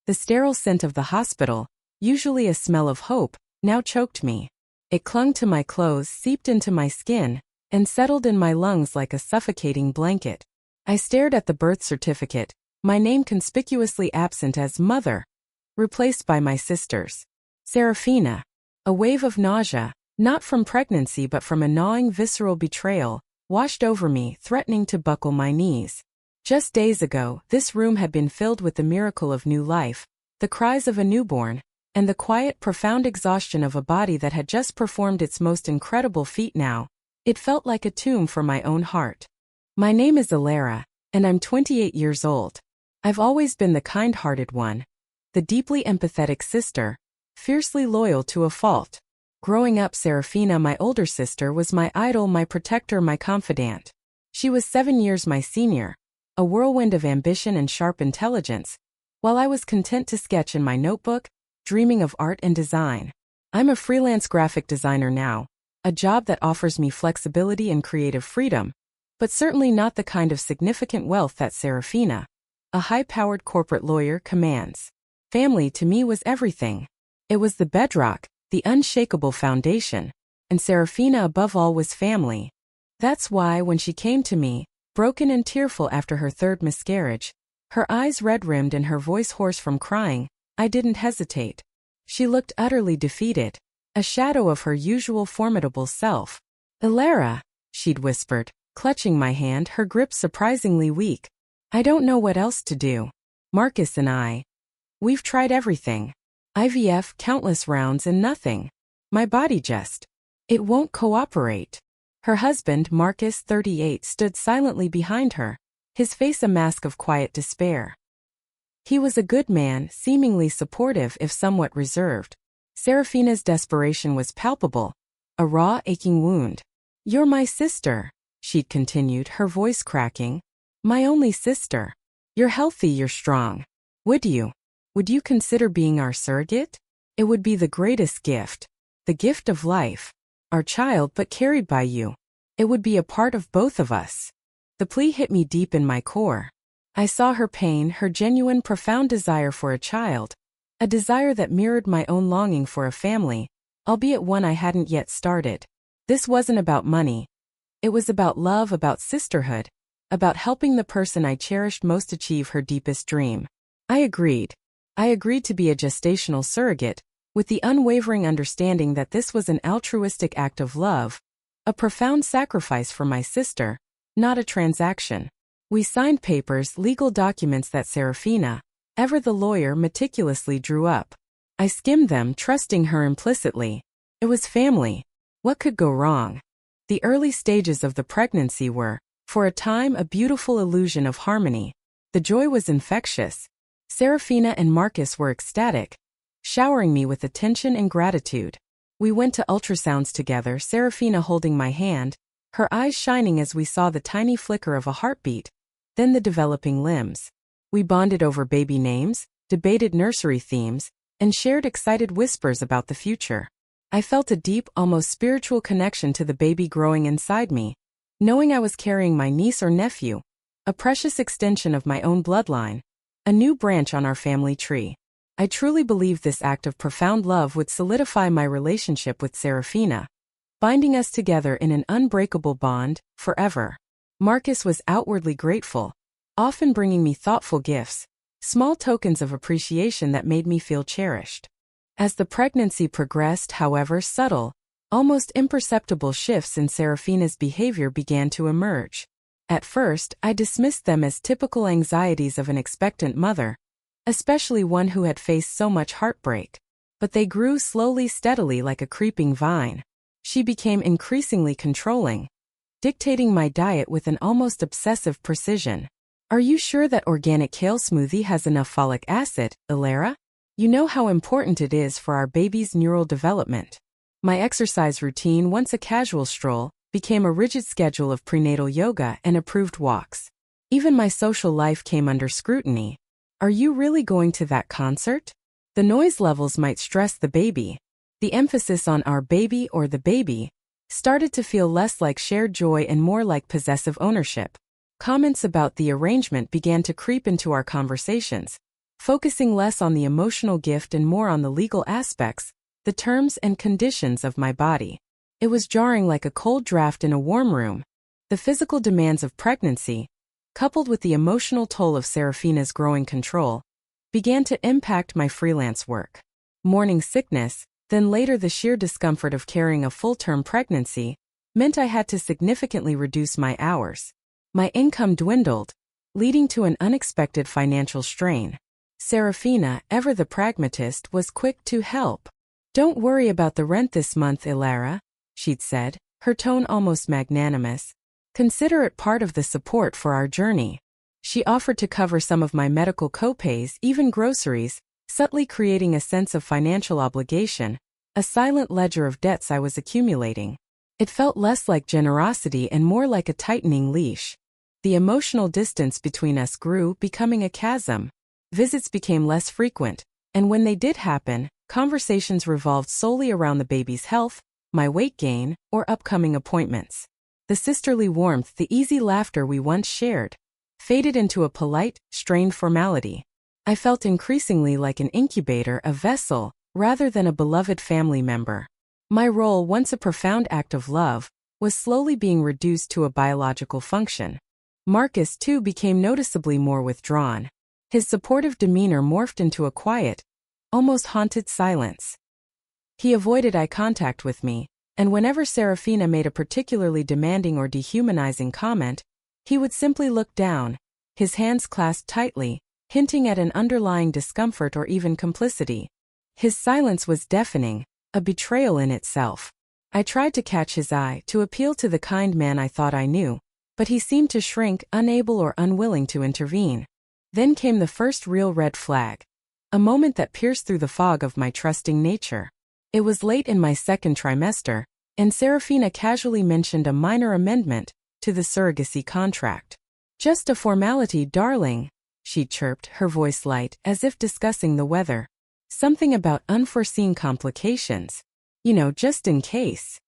The sterile scent of the hospital, usually a smell of hope, now choked me. It clung to my clothes, seeped into my skin, and settled in my lungs like a suffocating blanket. I stared at the birth certificate, my name conspicuously absent as mother, replaced by my sister's. Serafina. A wave of nausea, not from pregnancy but from a gnawing visceral betrayal, washed over me, threatening to buckle my knees. Just days ago, this room had been filled with the miracle of new life, the cries of a newborn, and the quiet, profound exhaustion of a body that had just performed its most incredible feat. Now, it felt like a tomb for my own heart. My name is Alara, and I'm 28 years old. I've always been the kind-hearted one, the deeply empathetic sister, fiercely loyal to a fault. Growing up, Serafina, my older sister, was my idol, my protector, my confidant. She was 7 years my senior, a whirlwind of ambition and sharp intelligence, while I was content to sketch in my notebook, dreaming of art and design. I'm a freelance graphic designer now, a job that offers me flexibility and creative freedom, but certainly not the kind of significant wealth that Serafina, a high-powered corporate lawyer, commands. Family to me was everything. It was the bedrock, the unshakable foundation, and Serafina above all was family. That's why when she came to me, broken and tearful after her third miscarriage, her eyes red-rimmed and her voice hoarse from crying, I didn't hesitate. She looked utterly defeated, a shadow of her usual formidable self. "Alara," she'd whispered, clutching my hand, her grip surprisingly weak. "I don't know what else to do. Marcus and we've tried everything. IVF, countless rounds, and nothing. My body it won't cooperate." Her husband, Marcus, 38, stood silently behind her, his face a mask of quiet despair. He was a good man, seemingly supportive if somewhat reserved. Serafina's desperation was palpable, a raw, aching wound. "You're my sister," she'd continued, her voice cracking. "My only sister. You're healthy, you're strong. Would you consider being our surrogate? It would be the greatest gift. The gift of life. Our child, but carried by you. It would be a part of both of us." The plea hit me deep in my core. I saw her pain, her genuine, profound desire for a child, a desire that mirrored my own longing for a family, albeit one I hadn't yet started. This wasn't about money. It was about love, about sisterhood, about helping the person I cherished most achieve her deepest dream. I agreed. I agreed to be a gestational surrogate, with the unwavering understanding that this was an altruistic act of love, a profound sacrifice for my sister, not a transaction. We signed papers, legal documents that Serafina, ever the lawyer, meticulously drew up. I skimmed them, trusting her implicitly. It was family. What could go wrong? The early stages of the pregnancy were, for a time, a beautiful illusion of harmony. The joy was infectious. Serafina and Marcus were ecstatic, showering me with attention and gratitude. We went to ultrasounds together, Serafina holding my hand, her eyes shining as we saw the tiny flicker of a heartbeat, then the developing limbs. We bonded over baby names, debated nursery themes, and shared excited whispers about the future. I felt a deep, almost spiritual connection to the baby growing inside me, knowing I was carrying my niece or nephew, a precious extension of my own bloodline, a new branch on our family tree. I truly believed this act of profound love would solidify my relationship with Serafina, binding us together in an unbreakable bond, forever. Marcus was outwardly grateful, often bringing me thoughtful gifts, small tokens of appreciation that made me feel cherished. As the pregnancy progressed, however, subtle, almost imperceptible shifts in Serafina's behavior began to emerge. At first, I dismissed them as typical anxieties of an expectant mother, especially one who had faced so much heartbreak. But they grew slowly, steadily, like a creeping vine. She became increasingly controlling, dictating my diet with an almost obsessive precision. "Are you sure that organic kale smoothie has enough folic acid, Alara? You know how important it is for our baby's neural development." My exercise routine, once a casual stroll, became a rigid schedule of prenatal yoga and approved walks. Even my social life came under scrutiny. "Are you really going to that concert? The noise levels might stress the baby." The emphasis on our baby or the baby started to feel less like shared joy and more like possessive ownership. Comments about the arrangement began to creep into our conversations, focusing less on the emotional gift and more on the legal aspects, the terms and conditions of my body. It was jarring like a cold draft in a warm room. The physical demands of pregnancy, coupled with the emotional toll of Serafina's growing control, began to impact my freelance work. Morning sickness, then later the sheer discomfort of carrying a full-term pregnancy, meant I had to significantly reduce my hours. My income dwindled, leading to an unexpected financial strain. Serafina, ever the pragmatist, was quick to help. "Don't worry about the rent this month, Ilara," she'd said, her tone almost magnanimous. "Consider it part of the support for our journey." She offered to cover some of my medical copays, even groceries, subtly creating a sense of financial obligation, a silent ledger of debts I was accumulating. It felt less like generosity and more like a tightening leash. The emotional distance between us grew, becoming a chasm. Visits became less frequent, and when they did happen, conversations revolved solely around the baby's health, my weight gain, or upcoming appointments. The sisterly warmth, the easy laughter we once shared, faded into a polite, strained formality. I felt increasingly like an incubator, a vessel, rather than a beloved family member. My role, once a profound act of love, was slowly being reduced to a biological function. Marcus, too, became noticeably more withdrawn. His supportive demeanor morphed into a quiet, almost haunted silence. He avoided eye contact with me, and whenever Serafina made a particularly demanding or dehumanizing comment, he would simply look down, his hands clasped tightly, hinting at an underlying discomfort or even complicity. His silence was deafening, a betrayal in itself. I tried to catch his eye, to appeal to the kind man I thought I knew, but he seemed to shrink, unable or unwilling to intervene. Then came the first real red flag, a moment that pierced through the fog of my trusting nature. It was late in my second trimester, and Serafina casually mentioned a minor amendment to the surrogacy contract. "Just a formality, darling," she chirped, her voice light, as if discussing the weather. "Something about unforeseen complications. Just in case."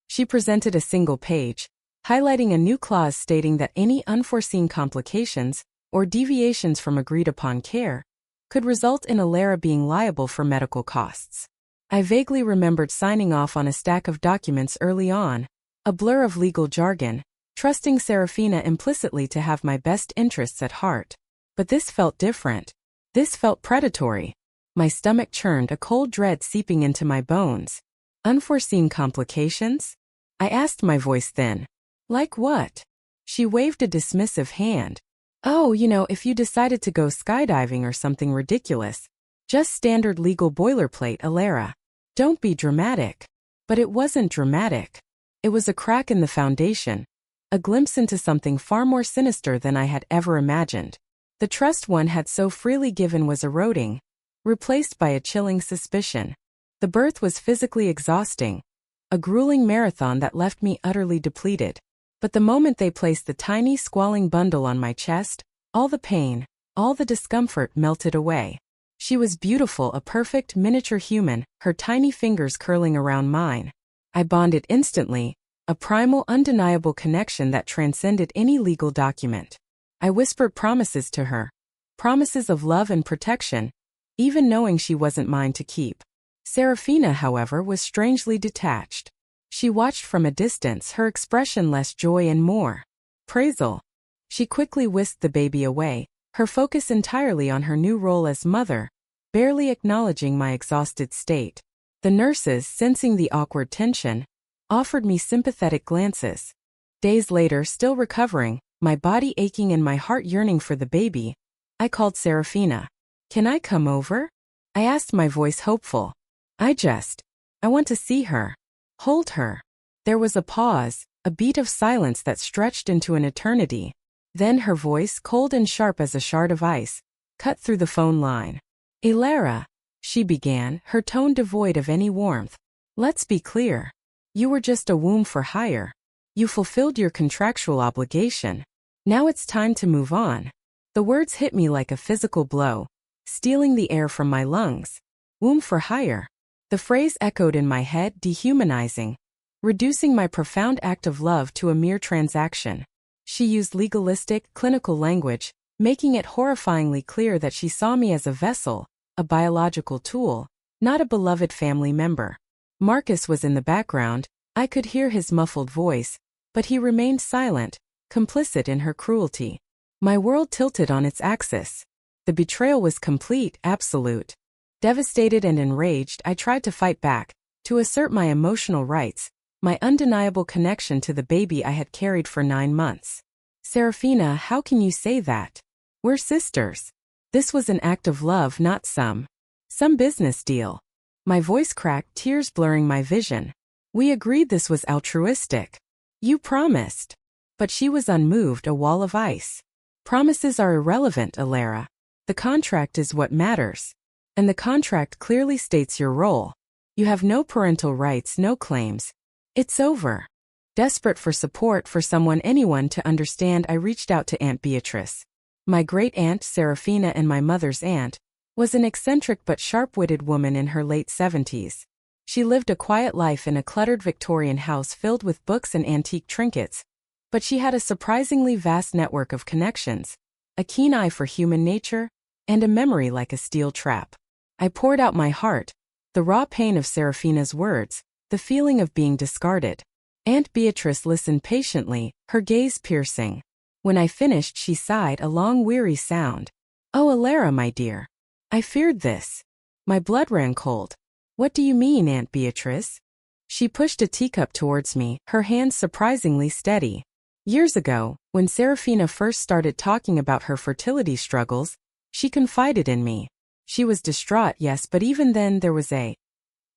She presented a single page, highlighting a new clause stating that any unforeseen complications, or deviations from agreed-upon care, could result in Ilara being liable for medical costs. I vaguely remembered signing off on a stack of documents early on, a blur of legal jargon, trusting Serafina implicitly to have my best interests at heart. But this felt different. This felt predatory. My stomach churned, a cold dread seeping into my bones. "Unforeseen complications?" I asked, my voice thin. "Like what?" She waved a dismissive hand. "Oh, if you decided to go skydiving or something ridiculous. Just standard legal boilerplate, Ilara. Don't be dramatic." But it wasn't dramatic. It was a crack in the foundation, a glimpse into something far more sinister than I had ever imagined. The trust one had so freely given was eroding, replaced by a chilling suspicion. The birth was physically exhausting, a grueling marathon that left me utterly depleted. But the moment they placed the tiny, squalling bundle on my chest, all the pain, all the discomfort melted away. She was beautiful, a perfect miniature human, her tiny fingers curling around mine. I bonded instantly, a primal, undeniable connection that transcended any legal document. I whispered promises to her, promises of love and protection, even knowing she wasn't mine to keep. Serafina, however, was strangely detached. She watched from a distance, her expression less joy and more praisal. She quickly whisked the baby away, her focus entirely on her new role as mother, barely acknowledging my exhausted state. The nurses, sensing the awkward tension, offered me sympathetic glances. Days later, still recovering, my body aching and my heart yearning for the baby, I called Serafina. "Can I come over?" I asked, my voice hopeful. I want to see her. Hold her." There was a pause, a beat of silence that stretched into an eternity. Then her voice, cold and sharp as a shard of ice, cut through the phone line. "Ilara," she began, her tone devoid of any warmth. "Let's be clear. You were just a womb for hire. You fulfilled your contractual obligation. Now it's time to move on." The words hit me like a physical blow, stealing the air from my lungs. Womb for hire. The phrase echoed in my head, dehumanizing, reducing my profound act of love to a mere transaction. She used legalistic, clinical language, making it horrifyingly clear that she saw me as a vessel, a biological tool, not a beloved family member. Marcus was in the background. I could hear his muffled voice, but he remained silent, complicit in her cruelty. My world tilted on its axis. The betrayal was complete, absolute. Devastated and enraged, I tried to fight back, to assert my emotional rights, my undeniable connection to the baby I had carried for 9 months. Serafina, how can you say that? We're sisters. This was an act of love, not some business deal. My voice cracked, tears blurring my vision. We agreed this was altruistic. You promised. But she was unmoved, a wall of ice. Promises are irrelevant, Alara. The contract is what matters. And the contract clearly states your role. You have no parental rights, no claims. It's over. Desperate for support, for anyone to understand, I reached out to Aunt Beatrice. My great-aunt, Serafina, and my mother's aunt, was an eccentric but sharp-witted woman in her late 70s. She lived a quiet life in a cluttered Victorian house filled with books and antique trinkets, but she had a surprisingly vast network of connections, a keen eye for human nature, and a memory like a steel trap. I poured out my heart, the raw pain of Serafina's words, the feeling of being discarded. Aunt Beatrice listened patiently, her gaze piercing. When I finished, she sighed, a long, weary sound. Oh, Alara, my dear. I feared this. My blood ran cold. What do you mean, Aunt Beatrice? She pushed a teacup towards me, her hands surprisingly steady. Years ago, when Serafina first started talking about her fertility struggles, she confided in me. She was distraught, yes, but even then there was a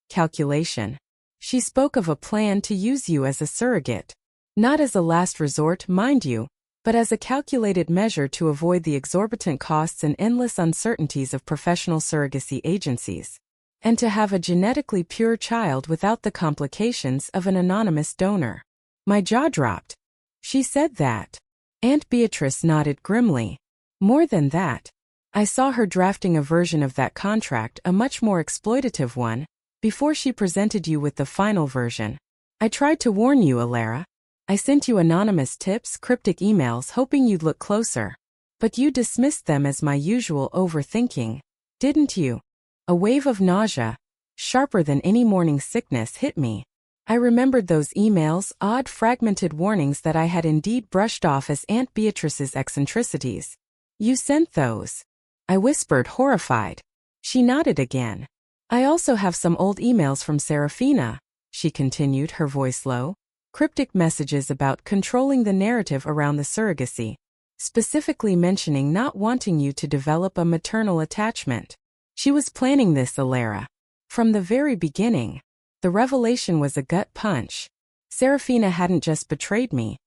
calculation. She spoke of a plan to use you as a surrogate. Not as a last resort, mind you, but as a calculated measure to avoid the exorbitant costs and endless uncertainties of professional surrogacy agencies. And to have a genetically pure child without the complications of an anonymous donor. My jaw dropped. She said that. Aunt Beatrice nodded grimly. More than that. I saw her drafting a version of that contract, a much more exploitative one, before she presented you with the final version. I tried to warn you, Alara. I sent you anonymous tips, cryptic emails, hoping you'd look closer. But you dismissed them as my usual overthinking, didn't you? A wave of nausea, sharper than any morning sickness, hit me. I remembered those emails, odd fragmented warnings that I had indeed brushed off as Aunt Beatrice's eccentricities. You sent those. I whispered, horrified. She nodded again. I also have some old emails from Serafina, she continued, her voice low. Cryptic messages about controlling the narrative around the surrogacy, specifically mentioning not wanting you to develop a maternal attachment. She was planning this, Alara. From the very beginning. The revelation was a gut punch. Serafina hadn't just betrayed me.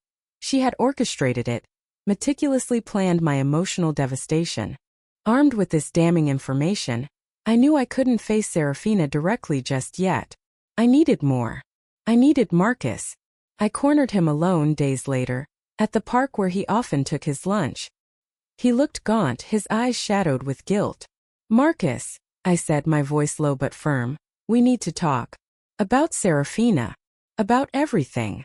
She had orchestrated it, meticulously planned my emotional devastation. Armed with this damning information, I knew I couldn't face Serafina directly just yet. I needed more. I needed Marcus. I cornered him alone days later, at the park where he often took his lunch. He looked gaunt, his eyes shadowed with guilt. Marcus, I said, my voice low but firm, we need to talk. About Serafina. About everything.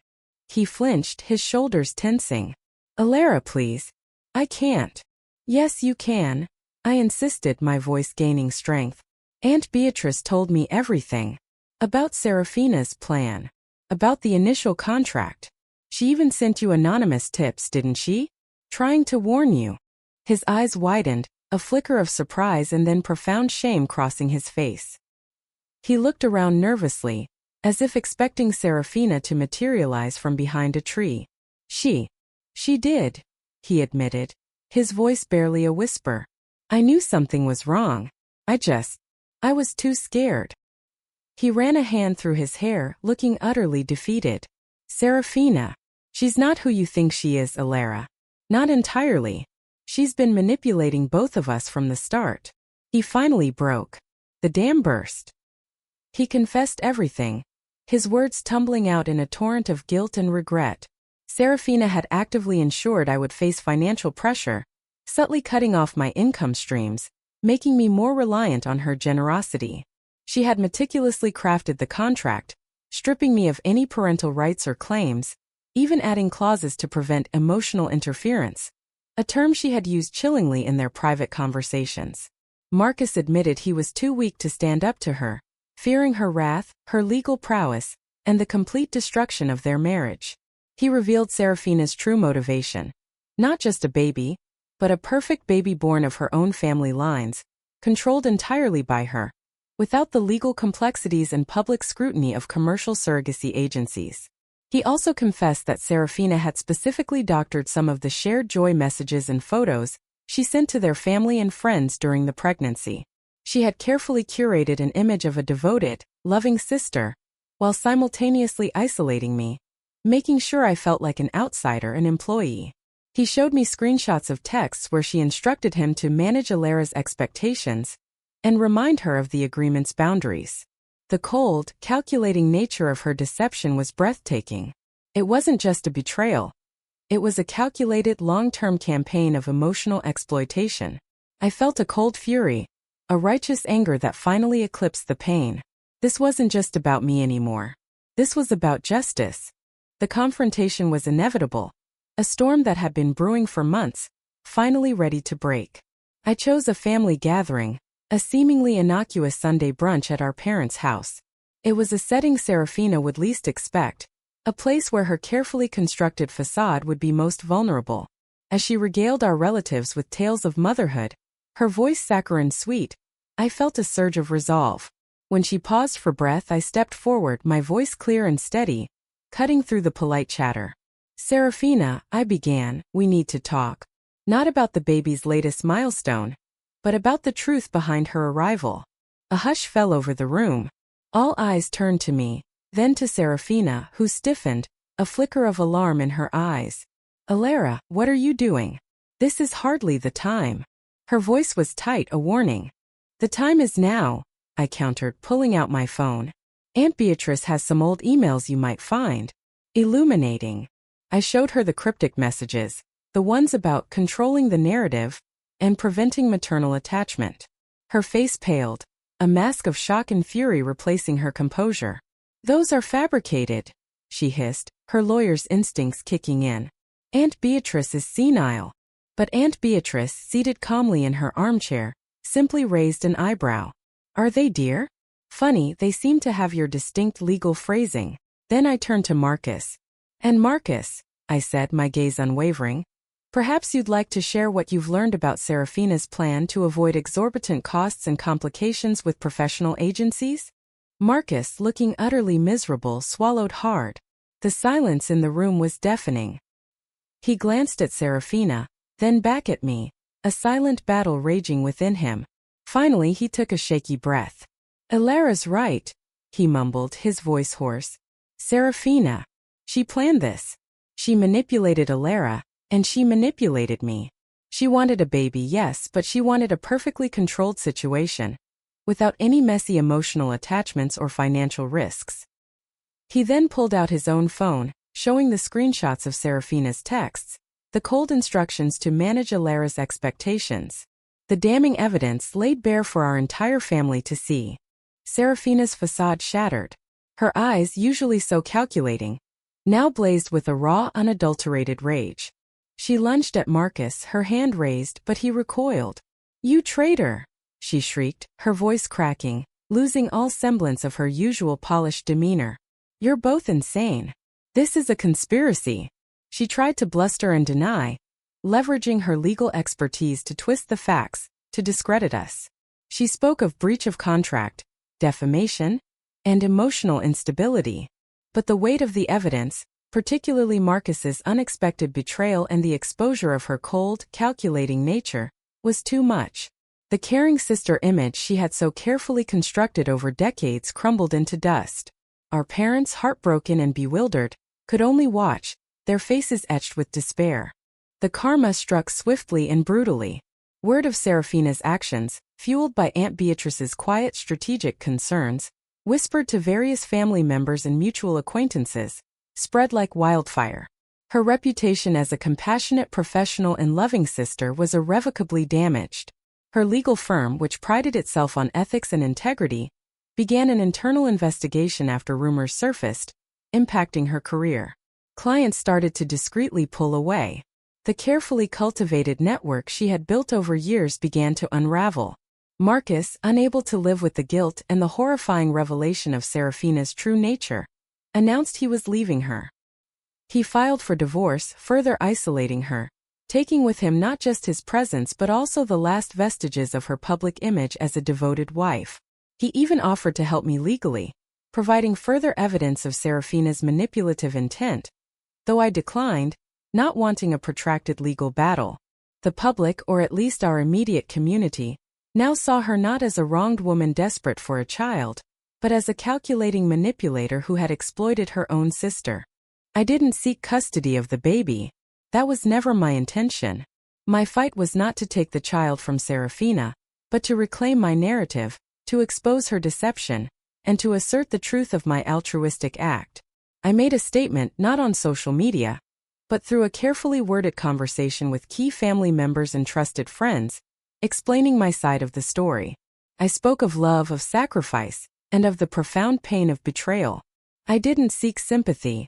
He flinched, his shoulders tensing. Alara, please. I can't. Yes, you can. I insisted, my voice gaining strength. Aunt Beatrice told me everything. About Serafina's plan. About the initial contract. She even sent you anonymous tips, didn't she? Trying to warn you. His eyes widened, a flicker of surprise and then profound shame crossing his face. He looked around nervously, as if expecting Serafina to materialize from behind a tree. She did, he admitted, his voice barely a whisper. I knew something was wrong. I was too scared. He ran a hand through his hair, looking utterly defeated. Serafina. She's not who you think she is, Alara. Not entirely. She's been manipulating both of us from the start. He finally broke. The dam burst. He confessed everything, his words tumbling out in a torrent of guilt and regret. Serafina had actively ensured I would face financial pressure, subtly cutting off my income streams, making me more reliant on her generosity. She had meticulously crafted the contract, stripping me of any parental rights or claims, even adding clauses to prevent emotional interference. a term she had used chillingly in their private conversations. Marcus admitted he was too weak to stand up to her, fearing her wrath, her legal prowess, and the complete destruction of their marriage. He revealed Serafina's true motivation. Not just a baby, but a perfect baby born of her own family lines, controlled entirely by her, without the legal complexities and public scrutiny of commercial surrogacy agencies. He also confessed that Serafina had specifically doctored some of the shared joy messages and photos she sent to their family and friends during the pregnancy. She had carefully curated an image of a devoted, loving sister, while simultaneously isolating me, making sure I felt like an outsider and employee. He showed me screenshots of texts where she instructed him to manage Alara's expectations and remind her of the agreement's boundaries. The cold, calculating nature of her deception was breathtaking. It wasn't just a betrayal. It was a calculated long-term campaign of emotional exploitation. I felt a cold fury, a righteous anger that finally eclipsed the pain. This wasn't just about me anymore. This was about justice. The confrontation was inevitable. A storm that had been brewing for months, finally ready to break. I chose a family gathering, a seemingly innocuous Sunday brunch at our parents' house. It was a setting Serafina would least expect, a place where her carefully constructed facade would be most vulnerable. As she regaled our relatives with tales of motherhood, her voice saccharine sweet, I felt a surge of resolve. When she paused for breath, I stepped forward, my voice clear and steady, cutting through the polite chatter. Serafina, I began, we need to talk. Not about the baby's latest milestone, but about the truth behind her arrival. A hush fell over the room. All eyes turned to me, then to Serafina, who stiffened, a flicker of alarm in her eyes. Alara, what are you doing? This is hardly the time. Her voice was tight, a warning. The time is now, I countered, pulling out my phone. Aunt Beatrice has some old emails you might find. Illuminating. I showed her the cryptic messages, the ones about controlling the narrative and preventing maternal attachment. Her face paled, a mask of shock and fury replacing her composure. Those are fabricated, she hissed, her lawyer's instincts kicking in. Aunt Beatrice is senile. But Aunt Beatrice, seated calmly in her armchair, simply raised an eyebrow. Are they, dear? Funny, they seem to have your distinct legal phrasing. Then I turned to Marcus. And Marcus, I said, my gaze unwavering, perhaps you'd like to share what you've learned about Serafina's plan to avoid exorbitant costs and complications with professional agencies? Marcus, looking utterly miserable, swallowed hard. The silence in the room was deafening. He glanced at Serafina, then back at me, a silent battle raging within him. Finally he took a shaky breath. Alara's right, he mumbled, his voice hoarse. Serafina. She planned this. She manipulated Alara, and she manipulated me. She wanted a baby, yes, but she wanted a perfectly controlled situation, without any messy emotional attachments or financial risks. He then pulled out his own phone, showing the screenshots of Serafina's texts, the cold instructions to manage Alara's expectations. The damning evidence laid bare for our entire family to see. Serafina's facade shattered. Her eyes, usually so calculating, now blazed with a raw, unadulterated rage. She lunged at Marcus, her hand raised, but he recoiled. You traitor! She shrieked, her voice cracking, losing all semblance of her usual polished demeanor. You're both insane. This is a conspiracy. She tried to bluster and deny, leveraging her legal expertise to twist the facts, to discredit us. She spoke of breach of contract, defamation, and emotional instability. But the weight of the evidence, particularly Marcus's unexpected betrayal and the exposure of her cold, calculating nature, was too much. The caring sister image she had so carefully constructed over decades crumbled into dust. Our parents, heartbroken and bewildered, could only watch, their faces etched with despair. The karma struck swiftly and brutally. Word of Serafina's actions, fueled by Aunt Beatrice's quiet strategic concerns, whispered to various family members and mutual acquaintances, spread like wildfire. Her reputation as a compassionate professional and loving sister was irrevocably damaged. Her legal firm, which prided itself on ethics and integrity, began an internal investigation after rumors surfaced, impacting her career. Clients started to discreetly pull away. The carefully cultivated network she had built over years began to unravel. Marcus, unable to live with the guilt and the horrifying revelation of Serafina's true nature, announced he was leaving her. He filed for divorce, further isolating her, taking with him not just his presence but also the last vestiges of her public image as a devoted wife. He even offered to help me legally, providing further evidence of Serafina's manipulative intent, though I declined, not wanting a protracted legal battle. The public, or at least our immediate community, now saw her not as a wronged woman desperate for a child, but as a calculating manipulator who had exploited her own sister. I didn't seek custody of the baby. That was never my intention. My fight was not to take the child from Serafina, but to reclaim my narrative, to expose her deception, and to assert the truth of my altruistic act. I made a statement not on social media, but through a carefully worded conversation with key family members and trusted friends, explaining my side of the story. I spoke of love, of sacrifice, and of the profound pain of betrayal. I didn't seek sympathy.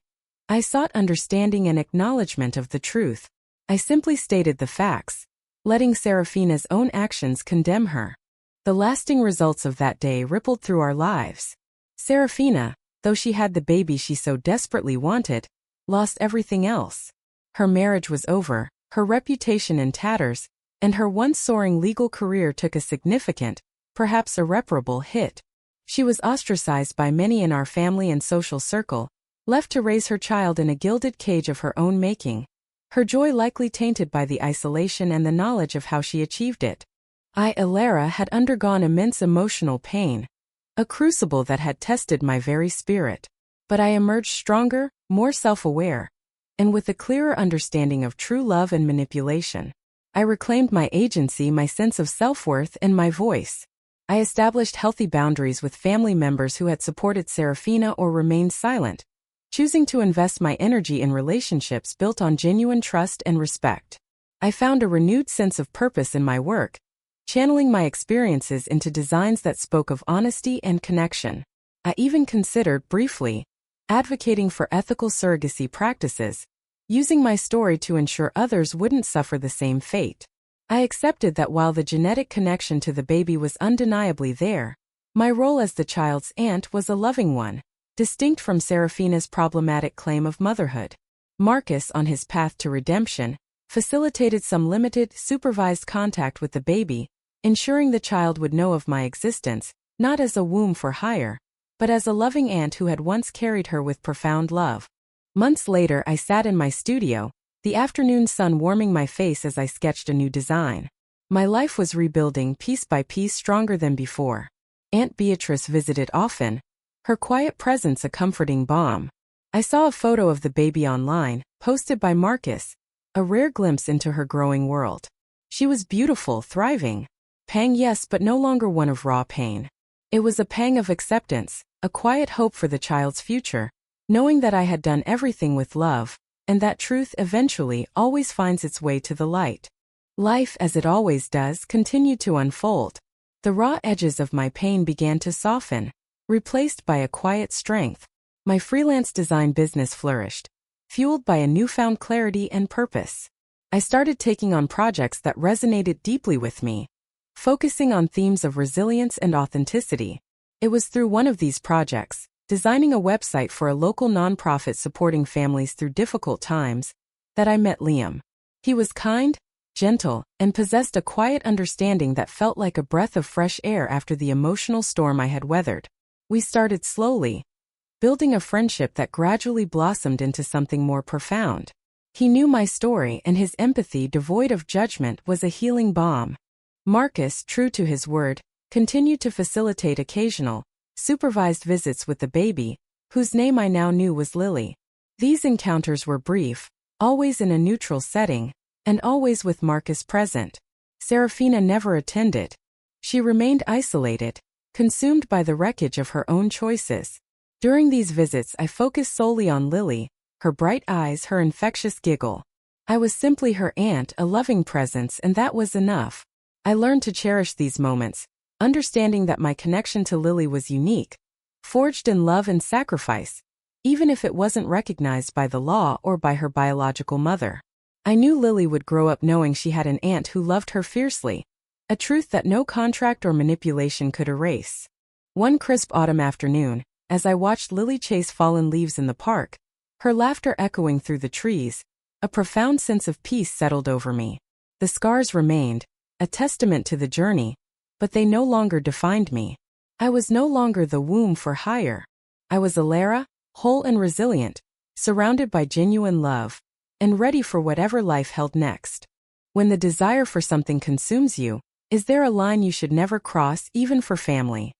I sought understanding and acknowledgement of the truth. I simply stated the facts, letting Serafina's own actions condemn her. The lasting results of that day rippled through our lives. Serafina, though she had the baby she so desperately wanted, lost everything else. Her marriage was over, her reputation in tatters, and her once soaring legal career took a significant, perhaps irreparable hit. She was ostracized by many in our family and social circle, left to raise her child in a gilded cage of her own making, her joy likely tainted by the isolation and the knowledge of how she achieved it. I, Alara, had undergone immense emotional pain, a crucible that had tested my very spirit. But I emerged stronger, more self-aware, and with a clearer understanding of true love and manipulation. I reclaimed my agency, my sense of self-worth, and my voice. I established healthy boundaries with family members who had supported Serafina or remained silent, choosing to invest my energy in relationships built on genuine trust and respect. I found a renewed sense of purpose in my work, channeling my experiences into designs that spoke of honesty and connection. I even considered, briefly, advocating for ethical surrogacy practices, using my story to ensure others wouldn't suffer the same fate. I accepted that while the genetic connection to the baby was undeniably there, my role as the child's aunt was a loving one, distinct from Serafina's problematic claim of motherhood. Marcus, on his path to redemption, facilitated some limited, supervised contact with the baby, ensuring the child would know of my existence, not as a womb for hire, but as a loving aunt who had once carried her with profound love. Months later, I sat in my studio, the afternoon sun warming my face as I sketched a new design. My life was rebuilding piece by piece, stronger than before. Aunt Beatrice visited often, her quiet presence a comforting balm. I saw a photo of the baby online, posted by Marcus, a rare glimpse into her growing world. She was beautiful, thriving. Pang, yes, but no longer one of raw pain. It was a pang of acceptance, a quiet hope for the child's future, knowing that I had done everything with love, and that truth eventually always finds its way to the light. Life, as it always does, continued to unfold. The raw edges of my pain began to soften, replaced by a quiet strength. My freelance design business flourished, fueled by a newfound clarity and purpose. I started taking on projects that resonated deeply with me, focusing on themes of resilience and authenticity. It was through one of these projects, designing a website for a local nonprofit supporting families through difficult times, that I met Liam. He was kind, gentle, and possessed a quiet understanding that felt like a breath of fresh air after the emotional storm I had weathered. We started slowly, building a friendship that gradually blossomed into something more profound. He knew my story, and his empathy, devoid of judgment, was a healing balm. Marcus, true to his word, continued to facilitate occasional, supervised visits with the baby, whose name I now knew was Lily. These encounters were brief, always in a neutral setting, and always with Marcus present. Serafina never attended. She remained isolated, consumed by the wreckage of her own choices. During these visits, I focused solely on Lily, her bright eyes, her infectious giggle. I was simply her aunt, a loving presence, and that was enough. I learned to cherish these moments, understanding that my connection to Lily was unique, forged in love and sacrifice, even if it wasn't recognized by the law or by her biological mother. I knew Lily would grow up knowing she had an aunt who loved her fiercely, a truth that no contract or manipulation could erase. One crisp autumn afternoon, as I watched Lily chase fallen leaves in the park, her laughter echoing through the trees, a profound sense of peace settled over me. The scars remained, a testament to the journey, but they no longer defined me. I was no longer the womb for hire. I was Alara, whole and resilient, surrounded by genuine love, and ready for whatever life held next. When the desire for something consumes you, is there a line you should never cross, even for family?